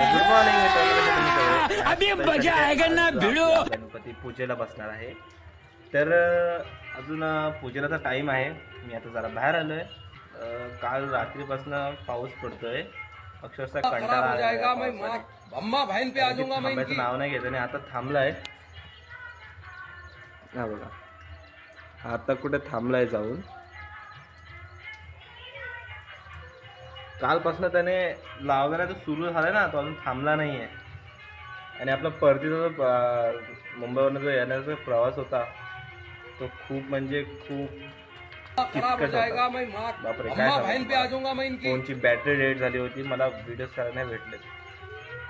Good morning मित्रांनो, अभी मजा आएगा ना भिडो. गणपती पूजेला बसणार आहे. तर अजून पूजेला तर टाईम आहे. मी आता जरा बाहेर आलोय. काल रात्रीपासून पाऊस पडतोय, अक्षरशः कंटाळा आला. थांबायचं नाव नाही घेत आणि आता थांबलाय. हा बघा, आता कुठे थांबलाय जाऊन. कालपासून त्याने लावलेला तर सुरू झालाय ना, तो अजून थांबला नाही आहे. आणि आपला परतीचा जो मुंबईवरून जो येण्याचा प्रवास होता तो खूप म्हणजे खूप किचकट होता. बापरे, काय सांगू. फोनची बॅटरी डेड झाली होती, मला व्हिडिओज करायला भेटले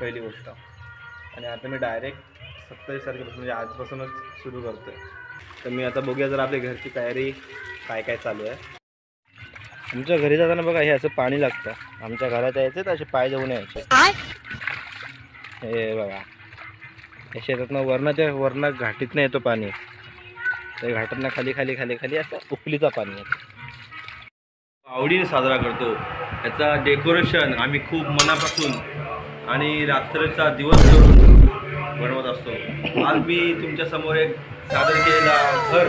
पहिली गोष्ट. आणि आता मी डायरेक्ट 27 तारखेपासून म्हणजे आजपासूनच सुरू करतोय. तर मी आता बघूया जर आपल्या घरची तयारी काय काय चालू आहे. आमच्या घरी जाताना बघा हे असं पाणी लागतं. आमच्या घरात यायचं तर असे पाय जाऊन यायचे. हे बघा, हे शेतातनं वरनं घाटीतनं येतो पाणी. ते घाटातनं खाली खाली खाली खाली असं उकलीचं पाणी येतं. आवडीने साजरा करतो. याचा डेकोरेशन आम्ही खूप मनापासून आणि रात्रीचा दिवस करून बनवत असतो. आज मी तुमच्यासमोर एक सादर केलेला घर,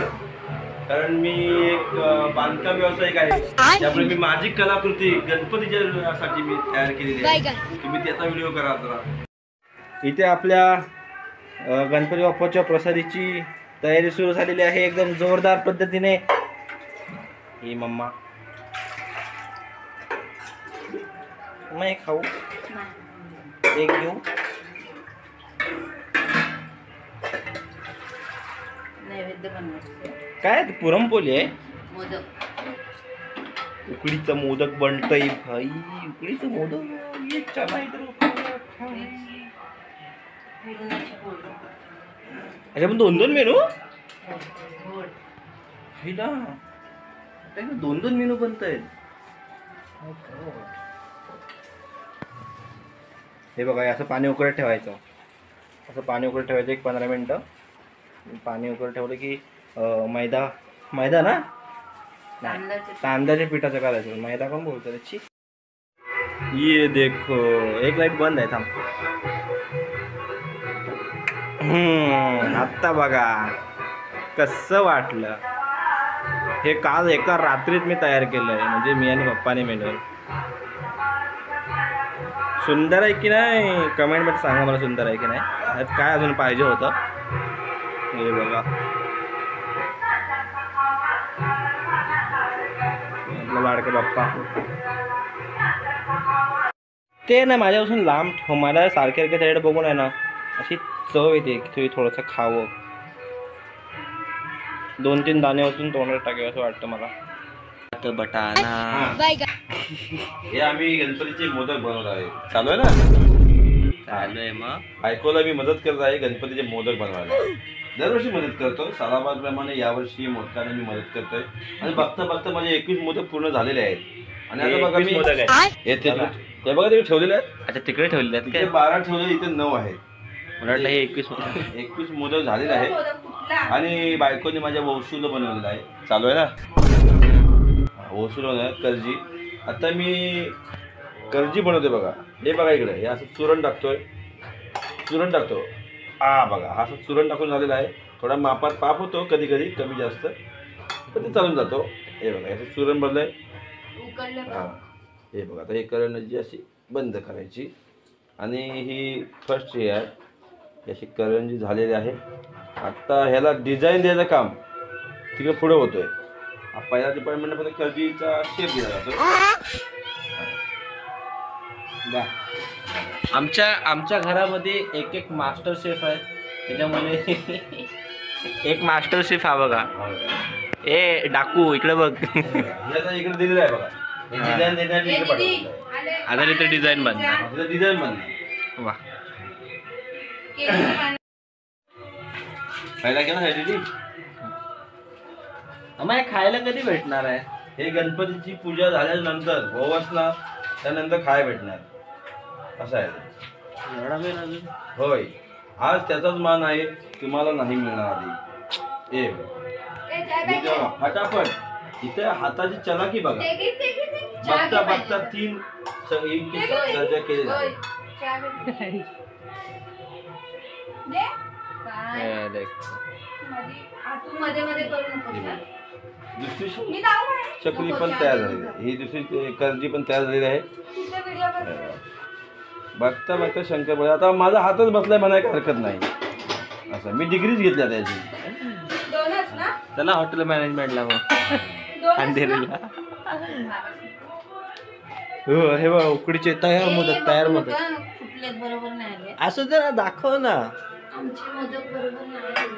कारण मी एक बांधकाम व्यावसायिक आहे, त्यामुळे मी माझी कलाकृती गणपतीच्यासाठी मी तयार केलेली आहे. तुम्ही त्याचा व्हिडिओ करा जरा. इथे आपल्या गणपती बाप्पाच्या प्रसादीची तयारी सुरू झालेली आहे एकदम जोरदार पद्धतीने. ही मम्मा मैं खाऊ एक घेऊ. काय पुरणपोळी आहे. उकडीचं मोदक बनतय भाई. उकडीचं मोदक अच्छा, पण 2-2 मेनू. दोन 2 मेनू बनत आहेत. हे बघा, असं पाणी उकळत ठेवायचं. असं पाणी उकळत ठेवायचं 15 मिनिटं. पाणी उकळत ठेवलं की मैदा ना, तांदळाच्या पिठाचं करायचं. मैदा कोण बोलतो त्याची. ये देखो, एक लाईट बंद आहे. थांब. आत्ता बघा कसं वाटलं. हे काल एका रात्रीत मी तयार केलं आहे, म्हणजे मी आणि पप्पाने मिळून. सुंदर आहे की नाही कमेंटमध्ये सांगा मला, सुंदर आहे की नाही. यात काय अजून पाहिजे होतं. हे बघा, आपला लाडका बाप्पा. ते ना माझ्यापासून लांब ठेव. मला सारखे त्याच्याकडे बघून आहे ना अशी चव येते की तुम्ही थोडंसं खावं. 2-3 दाणे वाचून तोंडात टाकावं असं वाटतं मला. बटाणा. हे आम्ही गणपतीचे मोदक बनवत आहे. चालू आहे ना. चालू आहे. मग बायकोला मी मदत करत आहे गणपतीचे मोदक बनवायला. दरवर्षी मदत करतो सालाबादप्रमाणे यावर्षी मोदकाने मी मदत करतोय. आणि बघता बघता माझे 21 मोदक पूर्ण झालेले आहेत. आणि आता बघा मी ते बघा तिकडे ठेवलेले आहेत. अच्छा, तिकडे ठेवलेले आहेत काय. 12 ठेवले, इथे 9 आहेत. मला वाटलं हे 21 मोदक झालेले आहेत. आणि बायकोने माझ्या वौसूला बनवलेलं आहे. चालू आहे ना, वौसूला करजी. आता मी करजी बनवते बघा. हे बघा इकडे, हे असं चुरण टाकतो. बघा, हा असं चुरण टाकून झालेला आहे. थोडा मापात पाप होतो कधी कधी, कमी जास्त, पण ते चालून जातो. हे बघा, असं चुरण बनलंय. हां, हे बघा, आता हे करंजी अशी बंद करायची. आणि ही फर्स्ट हे आहे, अशी करंजी झालेली आहे. आता ह्याला डिझाईन द्यायचं काम तिकडे पुढे होतोय. पहिला डिपार्टमेंटमध्ये करंजीचा शेप दिला जातो. आमच्या घरामध्ये एक मास्टर शेफ आहे. त्याच्यामध्ये एक मास्टर शेफ हा बघा. ए डाकू इकडे बघ. इकडे दिलेलं आहे बघा. डिझाईन देण्यासाठी आता इथे डिझाईन बनणार. वा, खायला घ्या ना दीदी. आम्हाला खायला कधी भेटणार आहे. हे गणपतीची पूजा झाल्यानंतर ना, त्यानंतर खायला भेटणार. असं आहे. एवढा वेळ अजून. होय, आज त्याचाच मान आहे, तुम्हाला नाही मिळणार आधी. फटाफट. इथे हाताची चलाकी बघा. बघता 3 केलेला आहे. दुसरी चकली पण तयार झालेली आहे, ही दुसरी करंजी पण तयार झालेली आहे. बघता बघता शंकर आता माझा हातच बसलाय म्हणायला हरकत नाही. असं मी डिग्रीच घेतल्या त्याची. चला हॉटेल मॅनेजमेंटला मग अंधेरीला. हो हे बघ उकडीचे तयार मोदक बरोबर नाही असू दे ना, दाखव ना. आमचे मोदक बरोबर नाही.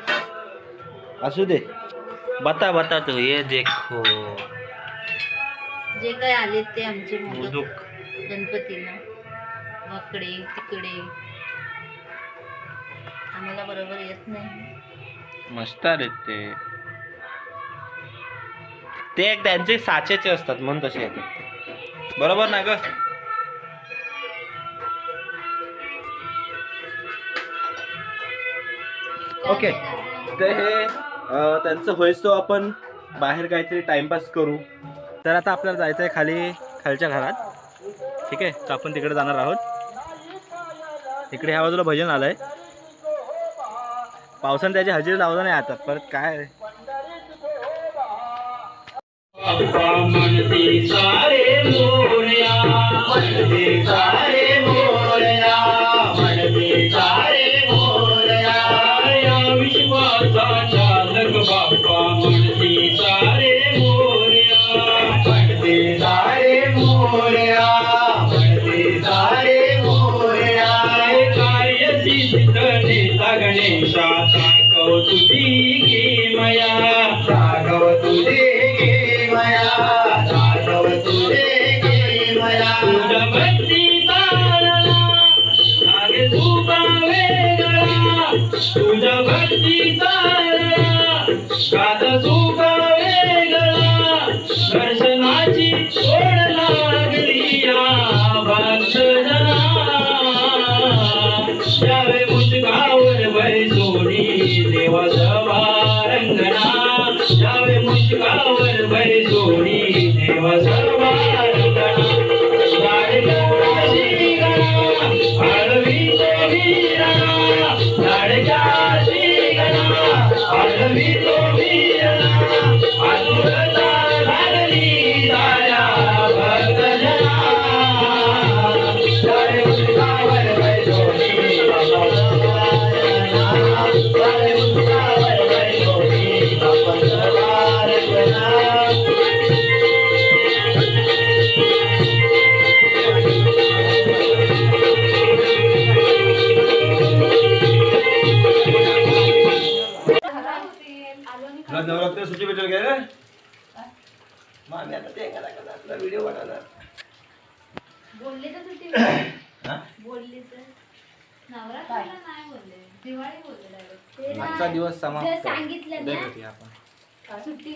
असू दे, बता तू ये देखो. जे काय आले ते आमचे मोदक गणपतीला वाकडे तिकडे आम्हाला बरोबर येत नाही. मस्त आले ते एक त्यांचे साचेचे असतात म्हणून तसे येतात. बरोबर ना ग. ओके तर हे त्यांचं होईस तो आपण बाहेर काहीतरी टाइमपास करू. तर आता आपल्याला जायचं आहे खालच्या घरात. ठीक आहे, तर आपण तिकडे जाणार आहोत. इकडे ह्या बाजूला भजन आलंय. पावसाने त्याची हजेरी लावला नाही आता परत काय. सारे मोरया सारे मोरया सारे मोरया या विश्वासाचा जग बाप्पा म्हणते सारे मोरया म्हणते सारे मोरया म्हणते सारे मोरया कार्य सिद्ध नेता गणेशा साकव तुझी गे मया साकव तुझे तुझ्या भक्ती चालला लागे सुका वेगळा तुझ्या भक्ती चालला गाता सुका वेगळा दर्शनाची ओढ लागली या भक्तजना यावे मुचकावर भय सोडी देवाचा रंगणा यावे मुचकावर भय सोडी देवाचा नवरात्र सुट्टी भेटेल काय रे? मामी आता ते आपला व्हिडिओ बनवणार. बोलले तर सुट्टी बोलले तर नवरात्राला नाही बोलले, दिवाळी बोलले. आजचा दिवस समाप्त सांगितलं ना आपण सुट्टी